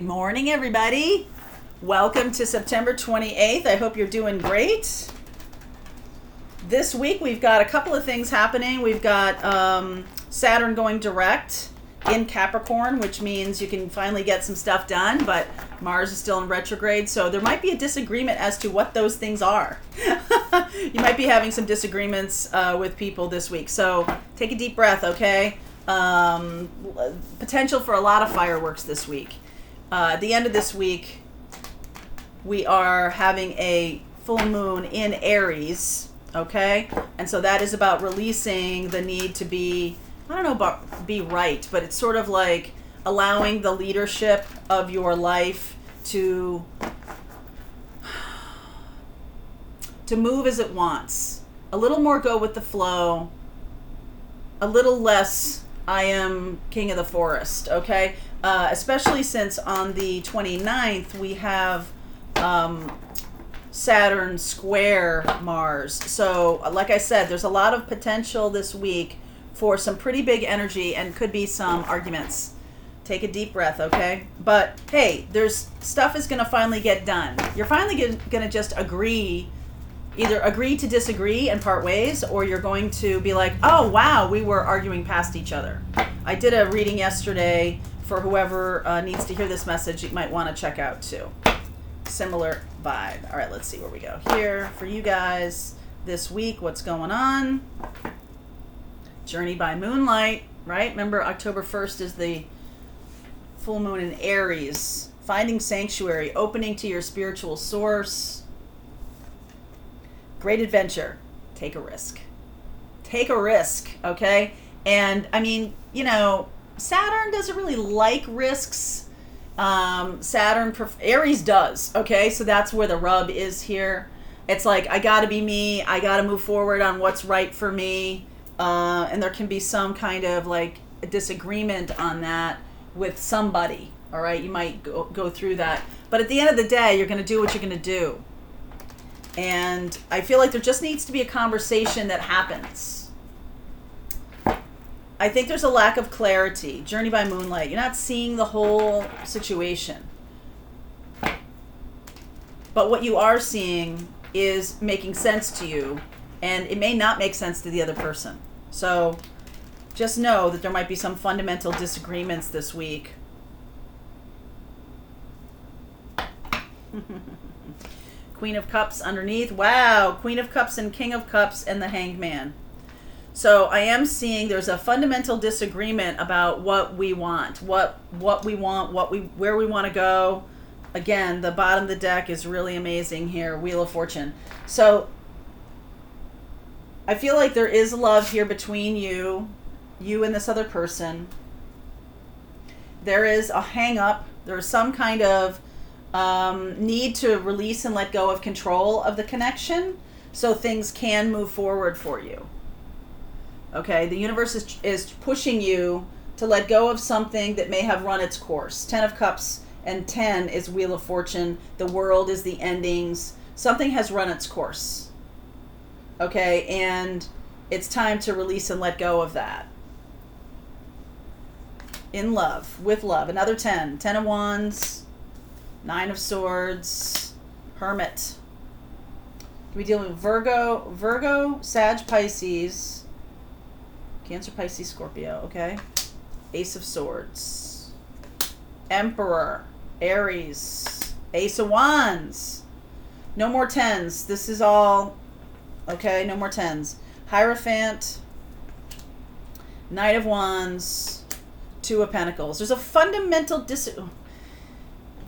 Good morning, everybody. Welcome to September 28th. I hope you're doing great. This week we've got a couple of things happening. We've got Saturn going direct in Capricorn, which means you can finally get some stuff done, but Mars is still in retrograde, so there might be a disagreement as to what those things are. You might be having some disagreements with people this week, so take a deep breath, okay? Potential for a lot of fireworks this week. At the end of this week, we are having a full moon in Aries, okay? And so that is about releasing the need to be, I don't know about be right, but it's sort of like allowing the leadership of your life to move as it wants. A little more go with the flow, a little less I am king of the forest, okay? Especially since on the 29th we have Saturn square Mars. So, like I said, there's a lot of potential this week for some pretty big energy and could be some arguments. Take a deep breath, okay? But hey, there's stuff is going to finally get done. You're finally going to just either agree to disagree and part ways, or you're going to be like, oh wow, we were arguing past each other. I did a reading yesterday for whoever needs to hear this message. You might want to check out too. Similar vibe. All right, let's see where we go here for you guys this week. What's going on? Journey by moonlight, right? Remember, October 1st is the full moon in Aries. Finding sanctuary, opening to your spiritual source. Great adventure. Take a risk. Take a risk, okay? And I mean, you know, Saturn doesn't really like risks. Aries does, okay? So that's where the rub is here. It's like, I gotta be me. I gotta move forward on what's right for me. And there can be some kind of like a disagreement on that with somebody, all right? You might go through that. But at the end of the day, you're gonna do what you're gonna do. And I feel like there just needs to be a conversation that happens. I think there's a lack of clarity. Journey by moonlight. You're not seeing the whole situation. But what you are seeing is making sense to you, and it may not make sense to the other person. So just know that there might be some fundamental disagreements this week. Queen of Cups underneath. Wow, Queen of Cups and King of Cups and the Hanged Man. So I am seeing there's a fundamental disagreement about what we want, what we want, where we want to go. Again, the bottom of the deck is really amazing here, Wheel of Fortune. So I feel like there is love here between you and this other person. There is a hang up. There's some kind of need to release and let go of control of the connection so things can move forward for you. Okay, the universe is pushing you to let go of something that may have run its course. 10 of Cups and 10 is Wheel of Fortune. The world is the endings. Something has run its course. Okay, and it's time to release and let go of that. In love, with love. Another 10. 10 of Wands. 9 of Swords. Hermit. We deal with Virgo, Sag, Pisces. Cancer, Pisces, Scorpio, okay? Ace of Swords. Emperor. Aries. Ace of Wands. No more 10s. This is all, okay? No more 10s. Hierophant. Knight of Wands. Two of Pentacles. There's a fundamental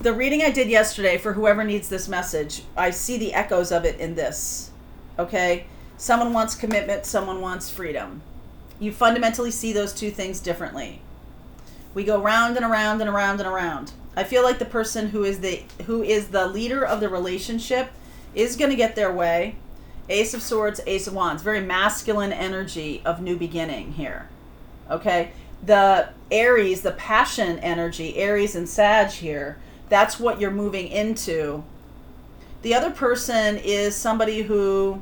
the reading I did yesterday, for whoever needs this message, I see the echoes of it in this, okay? Someone wants commitment, someone wants freedom. You fundamentally see those two things differently. We go round and around and around and around. I feel like the person who is the leader of the relationship is going to get their way. Ace of Swords, Ace of Wands. Very masculine energy of new beginning here. Okay? The Aries, the passion energy, Aries and Sag here, that's what you're moving into. The other person is somebody who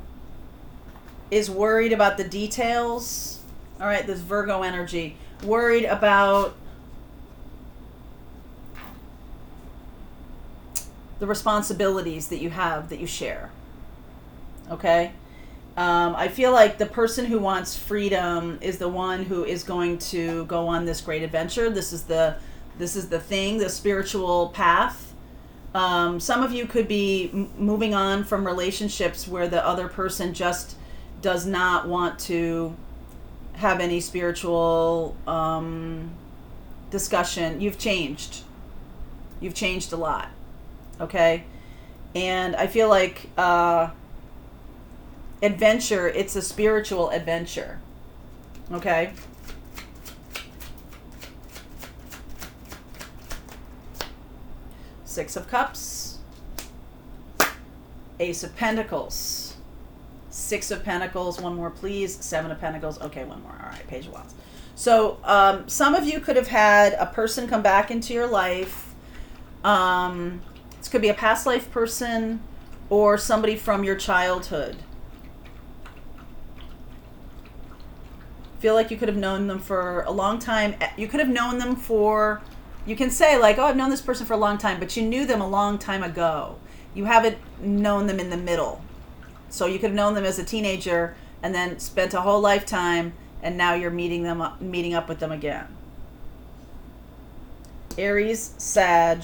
is worried about the details. All right, this Virgo energy. Worried about the responsibilities that you have that you share. Okay? I feel like the person who wants freedom is the one who is going to go on this great adventure. This is the thing, the spiritual path. Some of you could be moving on from relationships where the other person just does not want to have any spiritual discussion. You've changed. You've changed a lot. Okay? And I feel like adventure, it's a spiritual adventure. Okay? Six of Cups, Ace of Pentacles, Six of Pentacles, one more please, Seven of Pentacles, okay, one more, all right, Page of Wands. So some of you could have had a person come back into your life. This could be a past life person or somebody from your childhood. Feel like you could have known them for a long time. You could have known them for, you can say like, oh, I've known this person for a long time, but you knew them a long time ago. You haven't known them in the middle. So you could have known them as a teenager and then spent a whole lifetime, and now you're meeting up with them again. Aries, Sag,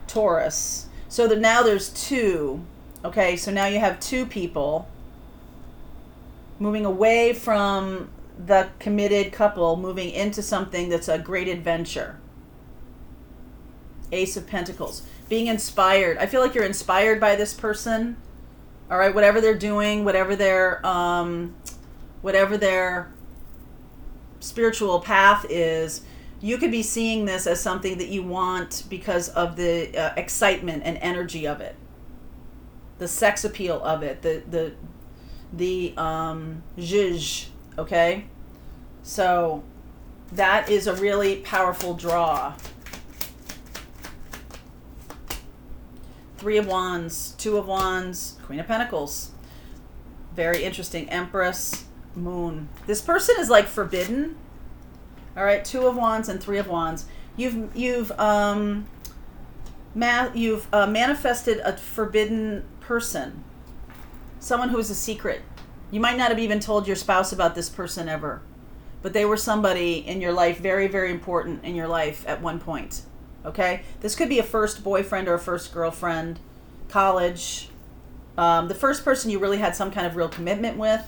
Taurus. So now there's two. Okay, so now you have two people moving away from the committed couple, moving into something that's a great adventure. Ace of Pentacles. Being inspired. I feel like you're inspired by this person. All right, whatever they're doing, whatever their spiritual path is, you could be seeing this as something that you want because of the excitement and energy of it, the sex appeal of it, the zhuzh. Okay, so that is a really powerful draw. Three of Wands, Two of Wands, Queen of Pentacles. Very interesting. Empress, Moon. This person is like forbidden. All right, Two of Wands and Three of Wands. You've manifested a forbidden person, someone who is a secret. You might not have even told your spouse about this person ever, but they were somebody in your life, very, very important in your life at one point. Okay? This could be a first boyfriend or a first girlfriend, college. The first person you really had some kind of real commitment with.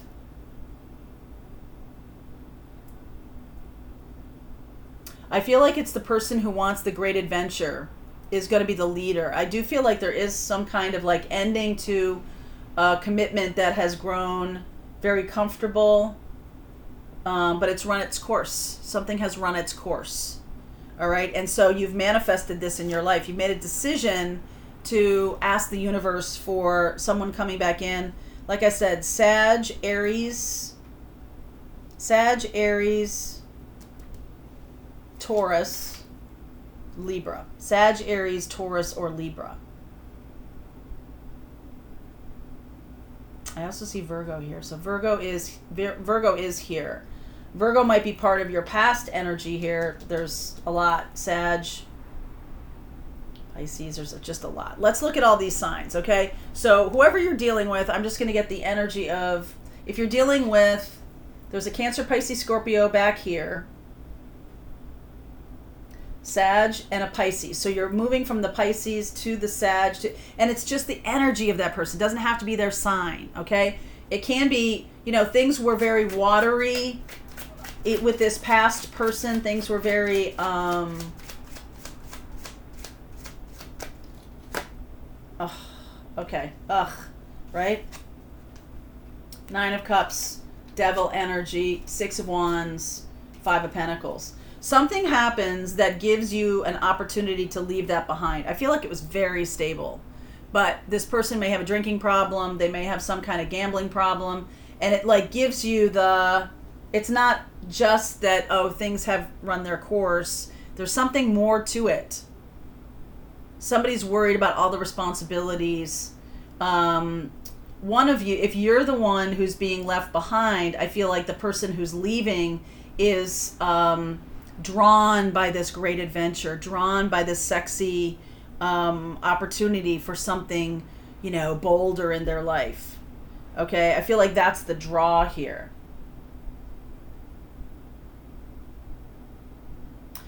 I feel like it's the person who wants the great adventure is going to be the leader. I do feel like there is some kind of like ending to a commitment that has grown very comfortable, but it's run its course. Something has run its course. All right. And so you've manifested this in your life. You made a decision to ask the universe for someone coming back in. Like I said, Sag, Aries, Taurus, Libra. Sag, Aries, Taurus, or Libra. I also see Virgo here. So Virgo is here. Virgo might be part of your past energy here. There's a lot. Sag, Pisces, there's just a lot. Let's look at all these signs, okay? So whoever you're dealing with, I'm just going to get the energy of, if you're dealing with, there's a Cancer, Pisces, Scorpio back here. Sag and a Pisces. So you're moving from the Pisces to the Sag, and it's just the energy of that person. It doesn't have to be their sign, okay? It can be, things were very watery. With this past person, things were very, right? Nine of Cups, Devil energy, Six of Wands, Five of Pentacles. Something happens that gives you an opportunity to leave that behind. I feel like it was very stable, but this person may have a drinking problem. They may have some kind of gambling problem, and it like gives you it's not just that, oh, things have run their course. There's something more to it. Somebody's worried about all the responsibilities. One of you, if you're the one who's being left behind, I feel like the person who's leaving is drawn by this great adventure, drawn by this sexy opportunity for something, bolder in their life. Okay, I feel like that's the draw here.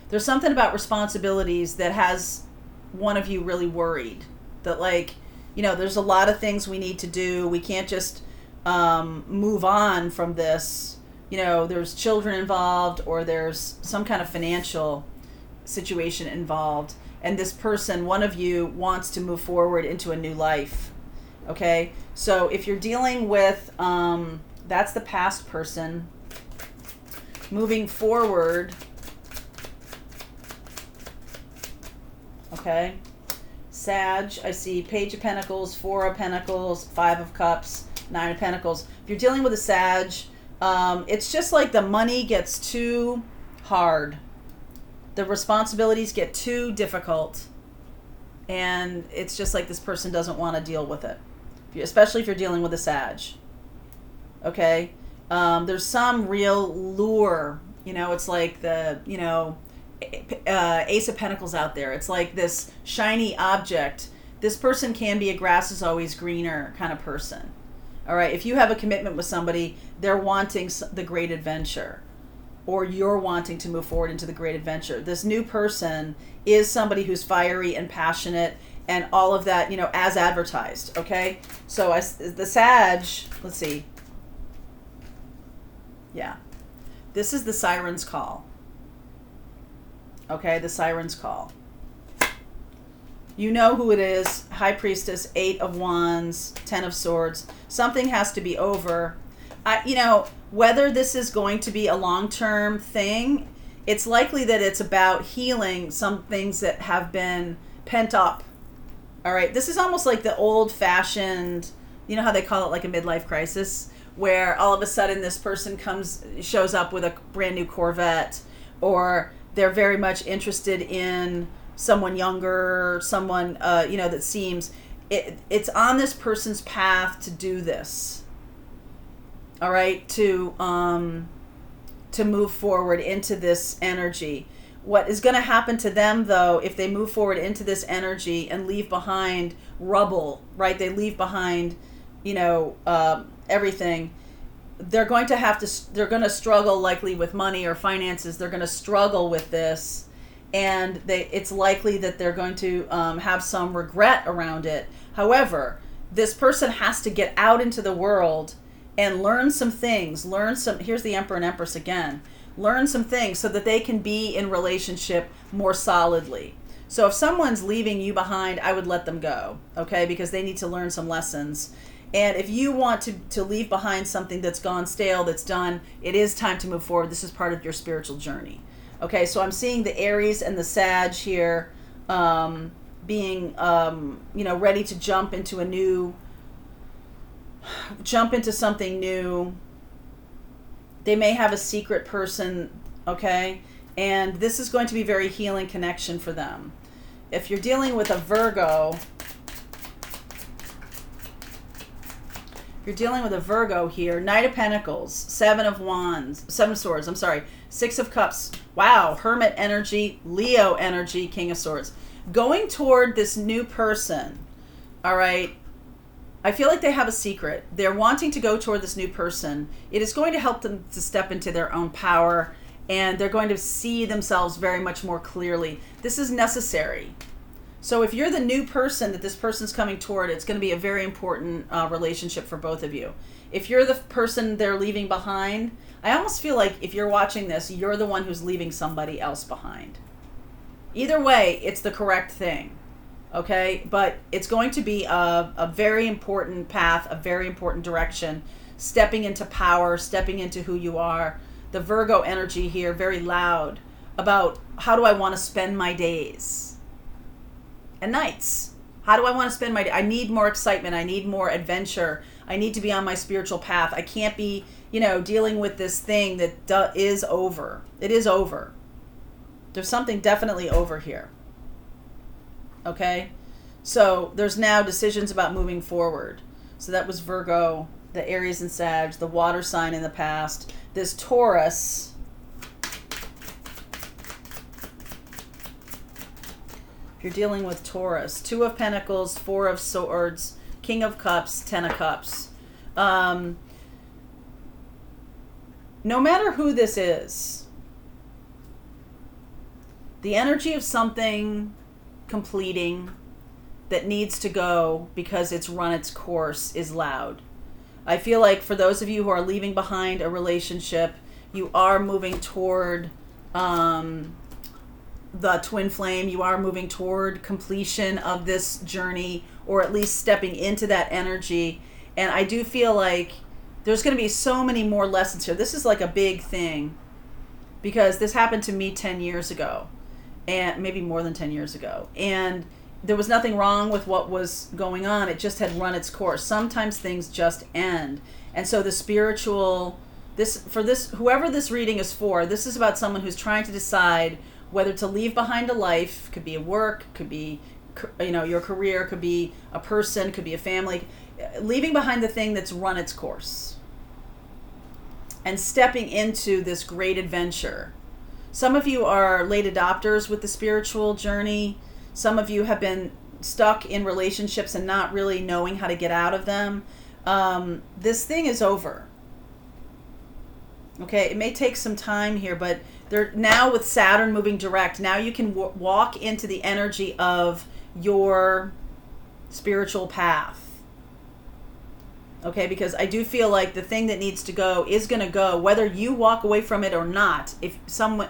There's something about responsibilities that has one of you really worried that, like, there's a lot of things we need to do. We can't just move on from this. There's children involved, or there's some kind of financial situation involved. And this person, one of you, wants to move forward into a new life. Okay? So if you're dealing with, that's the past person. Moving forward. Okay? Sag, I see Page of Pentacles, Four of Pentacles, Five of Cups, Nine of Pentacles. If you're dealing with a Sag, it's just like the money gets too hard. The responsibilities get too difficult. And it's just like this person doesn't want to deal with it. Especially if you're dealing with a Sag. Okay? There's some real lure. It's like the, Ace of Pentacles out there. It's like this shiny object. This person can be a grass is always greener kind of person. All right. If you have a commitment with somebody, they're wanting the great adventure, or you're wanting to move forward into the great adventure. This new person is somebody who's fiery and passionate and all of that, as advertised. Okay. So the Sag, let's see. Yeah. This is the Siren's Call. Okay, the Siren's Call. You know who it is. High Priestess, Eight of Wands, Ten of Swords. Something has to be over. Whether this is going to be a long-term thing, it's likely that it's about healing some things that have been pent up. All right, this is almost like the old-fashioned, how they call it, like a midlife crisis, where all of a sudden this person shows up with a brand new Corvette, or they're very much interested in someone younger, someone, that seems, it's on this person's path to do this. All right, to move forward into this energy. What is going to happen to them, though, if they move forward into this energy and leave behind rubble, right? They leave behind, everything. They're going to struggle likely with money or finances. They're going to struggle with this, and it's likely that they're going to have some regret around it. However, this person has to get out into the world and learn some things. Here's the Emperor and Empress again. Learn some things so that they can be in relationship more solidly. So if someone's leaving you behind, I would let them go, okay? Because they need to learn some lessons. And if you want to leave behind something that's gone stale, that's done, it is time to move forward. This is part of your spiritual journey. Okay, so I'm seeing the Aries and the Sag here being, ready to jump into something new. They may have a secret person, okay? And this is going to be a very healing connection for them. If you're dealing with a Virgo, here, Knight of Pentacles, Seven of Swords, Six of Cups. Wow, Hermit energy, Leo energy, King of Swords. Going toward this new person, all right? I feel like they have a secret. They're wanting to go toward this new person. It is going to help them to step into their own power, and they're going to see themselves very much more clearly. This is necessary. So if you're the new person that this person's coming toward, it's going to be a very important relationship for both of you. If you're the person they're leaving behind, I almost feel like if you're watching this, you're the one who's leaving somebody else behind. Either way, it's the correct thing. Okay, but it's going to be a very important path, a very important direction, stepping into power, stepping into who you are. The Virgo energy here, very loud about how do I want to spend my days and nights. How do I want to spend my day? I need more excitement. I need more adventure. I need to be on my spiritual path. I can't be, dealing with this thing that is over. It is over. There's something definitely over here. Okay, so there's now decisions about moving forward. So that was Virgo, the Aries and Sag, the water sign in the past. This Taurus. If You're dealing with Taurus. 2 of Pentacles, 4 of Swords, King of Cups, 10 of Cups. No matter who this is, the energy of something completing that needs to go because it's run its course is loud. I feel like for those of you who are leaving behind a relationship, you are moving toward the twin flame. You are moving toward completion of this journey, or at least stepping into that energy. And I do feel like there's going to be so many more lessons here. This is like a big thing because this happened to me 10 years ago, and maybe more than 10 years ago. And there was nothing wrong with what was going on. It just had run its course. Sometimes things just end. And so the spiritual, whoever this reading is for, this is about someone who's trying to decide whether to leave behind a life. Could be a work, could be, your career, could be a person, could be a family. Leaving behind the thing that's run its course and stepping into this great adventure. Some of you are late adopters with the spiritual journey. Some of you have been stuck in relationships and not really knowing how to get out of them. This thing is over. Okay, it may take some time here, but now with Saturn moving direct, now you can walk into the energy of your spiritual path. Okay, because I do feel like the thing that needs to go is going to go, whether you walk away from it or not. If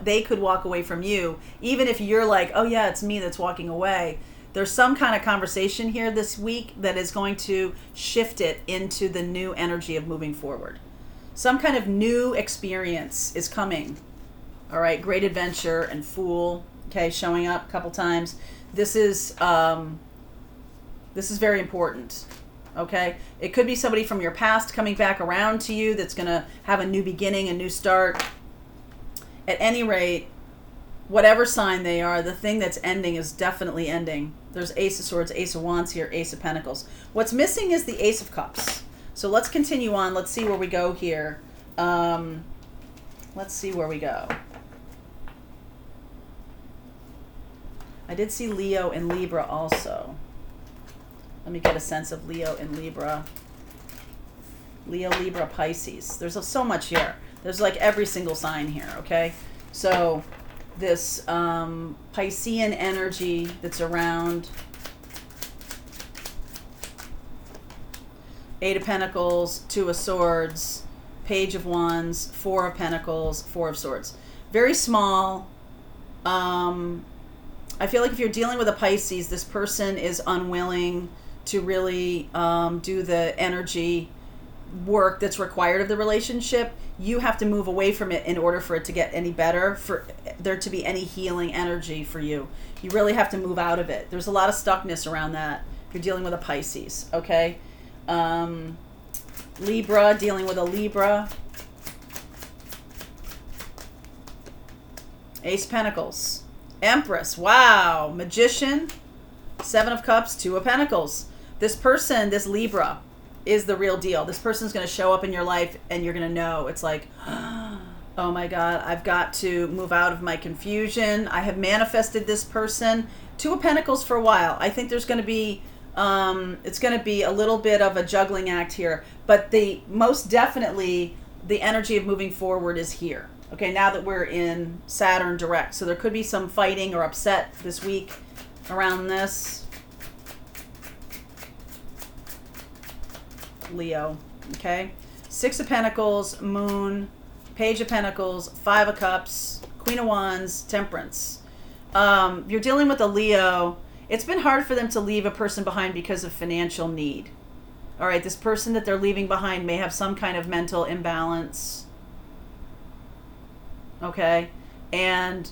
they could walk away from you, even if you're like, oh yeah, it's me that's walking away. There's some kind of conversation here this week that is going to shift it into the new energy of moving forward. Some kind of new experience is coming. All right, great adventure and Fool, okay, showing up a couple times. This is very important. Okay, it could be somebody from your past coming back around to you that's going to have a new beginning, a new start. At any rate, whatever sign they are, the thing that's ending is definitely ending. There's Ace of Swords, Ace of Wands here, Ace of Pentacles. What's missing is the Ace of Cups. So let's continue on. Let's see where we go here. Let's see where we go. I did see Leo and Libra also. Let me get a sense of Leo and Libra. Leo, Libra, Pisces. There's so much here. There's like every single sign here, okay? So this Piscean energy that's around. 8 of Pentacles, 2 of Swords, Page of Wands, 4 of Pentacles, 4 of Swords. Very small. I feel like if you're dealing with a Pisces, this person is unwilling to really do the energy work that's required of the relationship. You have to move away from it in order for it to get any better, for there to be any healing energy for you. You really have to move out of it. There's a lot of stuckness around that if you're dealing with a Pisces, okay? Libra, dealing with a Libra. Ace Pentacles. Empress, wow. Magician, 7 of Cups, 2 of Pentacles. This person, this Libra, is the real deal. This person's going to show up in your life and you're going to know. It's like, oh my God, I've got to move out of my confusion. I have manifested this person. 2 of Pentacles for a while. I think there's going to be, it's going to be a little bit of a juggling act here. But most definitely, the energy of moving forward is here. Okay, now that we're in Saturn direct. So there could be some fighting or upset this week around this. Leo, okay? 6 of Pentacles, Moon, Page of Pentacles, 5 of Cups, Queen of Wands, Temperance. You're dealing with a Leo. It's been hard for them to leave a person behind because of financial need. All right, this person that they're leaving behind may have some kind of mental imbalance. Okay? And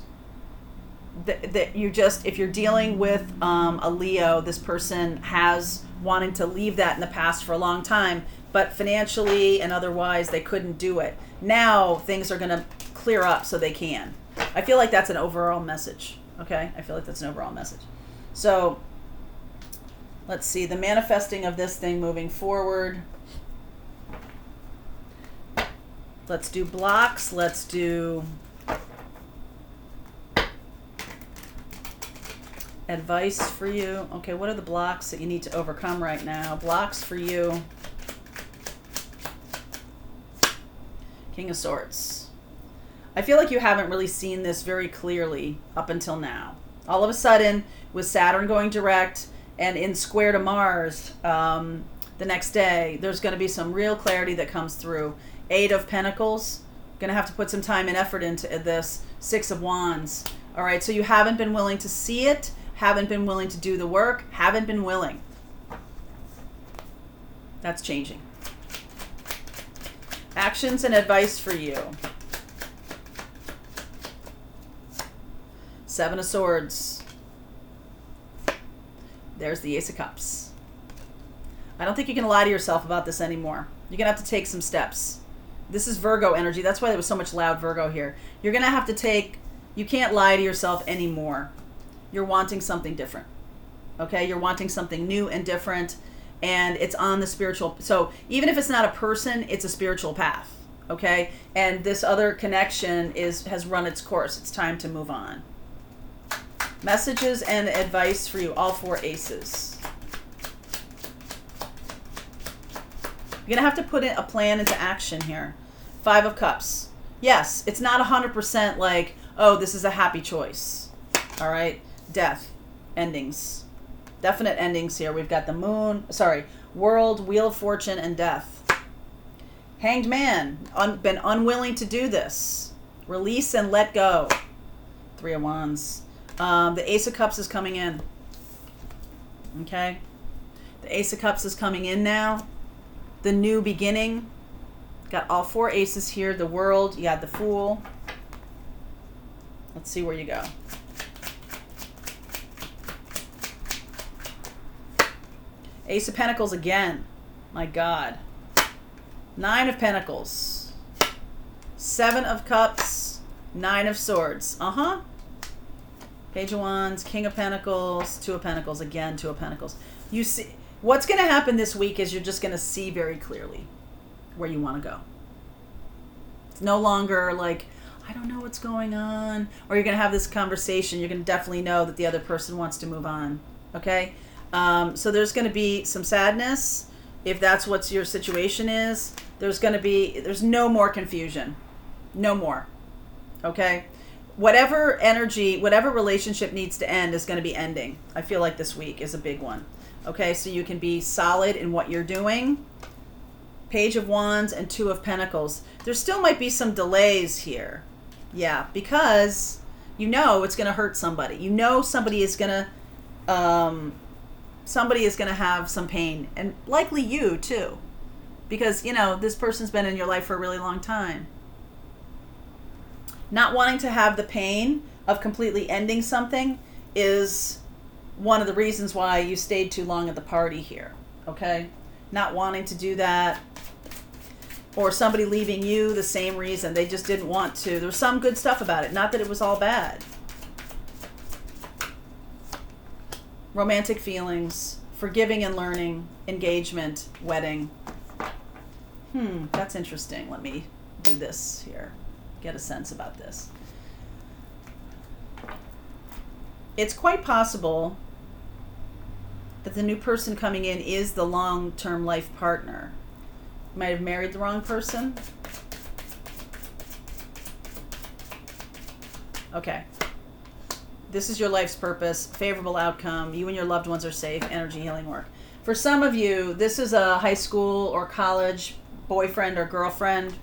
that you just, if you're dealing with a Leo, this person has wanting to leave that in the past for a long time, but financially and otherwise they couldn't do it. Now things are going to clear up so they can. I feel like that's an overall message. Okay, I feel like that's an overall message. So let's see the manifesting of this thing moving forward. Let's do blocks. Let's do Advice for you. Okay, what are the blocks that you need to overcome right now? Blocks for you. King of Swords. I feel like you haven't really seen this very clearly up until now. All of a sudden, with Saturn going direct and in square to Mars the next day, there's going to be some real clarity that comes through. 8 of Pentacles. Going to have to put some time and effort into this. 6 of Wands. All right, so you haven't been willing to see it, haven't been willing to do the work, haven't been willing. That's changing. Actions and advice for you. 7 of Swords. There's the Ace of Cups. I don't think you can lie to yourself about this anymore. You're going to have to take some steps. This is Virgo energy. That's why there was so much loud Virgo here. You're going to have to take... You can't lie to yourself anymore. You're wanting something different. Okay? You're wanting something new and different. And it's on the spiritual... So even if it's not a person, it's a spiritual path. Okay? And this other connection has run its course. It's time to move on. Messages and advice for you. All 4 aces. You're going to have to put a plan into action here. 5 of Cups. Yes, it's not 100% like, oh, this is a happy choice. All right? Death. Endings. Definite endings here. We've got the moon. Sorry. World, Wheel of Fortune, and Death. Hanged Man. Been unwilling to do this. Release and let go. 3 of Wands. The Ace of Cups is coming in. Okay? The Ace of Cups is coming in now. The new beginning. Got all 4 aces here. The World. You got the Fool. Let's see where you go. Ace of Pentacles again. My God. 9 of Pentacles. 7 of Cups. 9 of Swords. Uh-huh. Page of Wands. King of Pentacles. 2 of Pentacles. Again, 2 of Pentacles. You see, what's going to happen this week is you're just going to see very clearly where you want to go. It's no longer like, I don't know what's going on. Or you're going to have this conversation. You're going to definitely know that the other person wants to move on. Okay? So there's going to be some sadness. If that's what your situation is, there's no more confusion. No more. Okay? Whatever energy, whatever relationship needs to end is going to be ending. I feel like this week is a big one. Okay? So you can be solid in what you're doing. Page of Wands and 2 of Pentacles. There still might be some delays here. Yeah, because you know it's going to hurt somebody. You know somebody is going to have some pain, and likely you too, because you know this person's been in your life for a really long time. Not wanting to have the pain of completely ending something is one of the reasons why you stayed too long at the party here. Okay? Not wanting to do that. Or somebody leaving you, the same reason. They just didn't want to. There was some good stuff about it. Not that it was all bad. Romantic feelings. Forgiving and learning. Engagement. Wedding. That's interesting. Let me do this here. Get a sense about this. It's quite possible that the new person coming in is the long-term life partner. You might have married the wrong person. Okay. This is your life's purpose. Favorable outcome. You and your loved ones are safe. Energy healing work. For some of you, this is a high school or college boyfriend or girlfriend.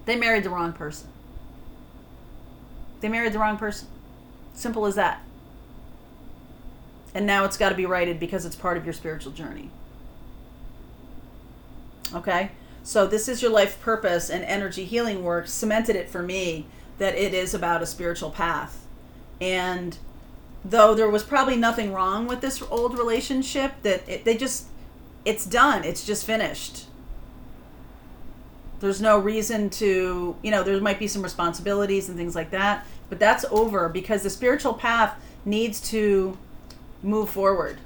They married the wrong person. They married the wrong person. Simple as that. And now it's got to be righted because it's part of your spiritual journey. Okay? So this is your life purpose, and energy healing work cemented it for me that it is about a spiritual path. And though there was probably nothing wrong with this old relationship, that it's done. It's just finished. There's no reason to, there might be some responsibilities and things like that, but that's over because the spiritual path needs to move forward.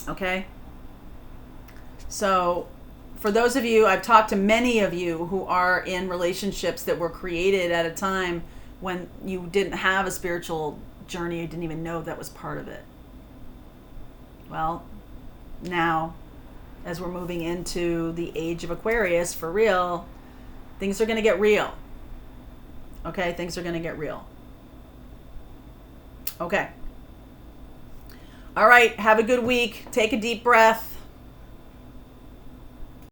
Okay? So for those of you, I've talked to many of you who are in relationships that were created at a time when you didn't have a spiritual journey, you didn't even know that was part of it. Well, now, as we're moving into the age of Aquarius, for real, things are going to get real. Okay, things are going to get real. Okay. All right, have a good week. Take a deep breath.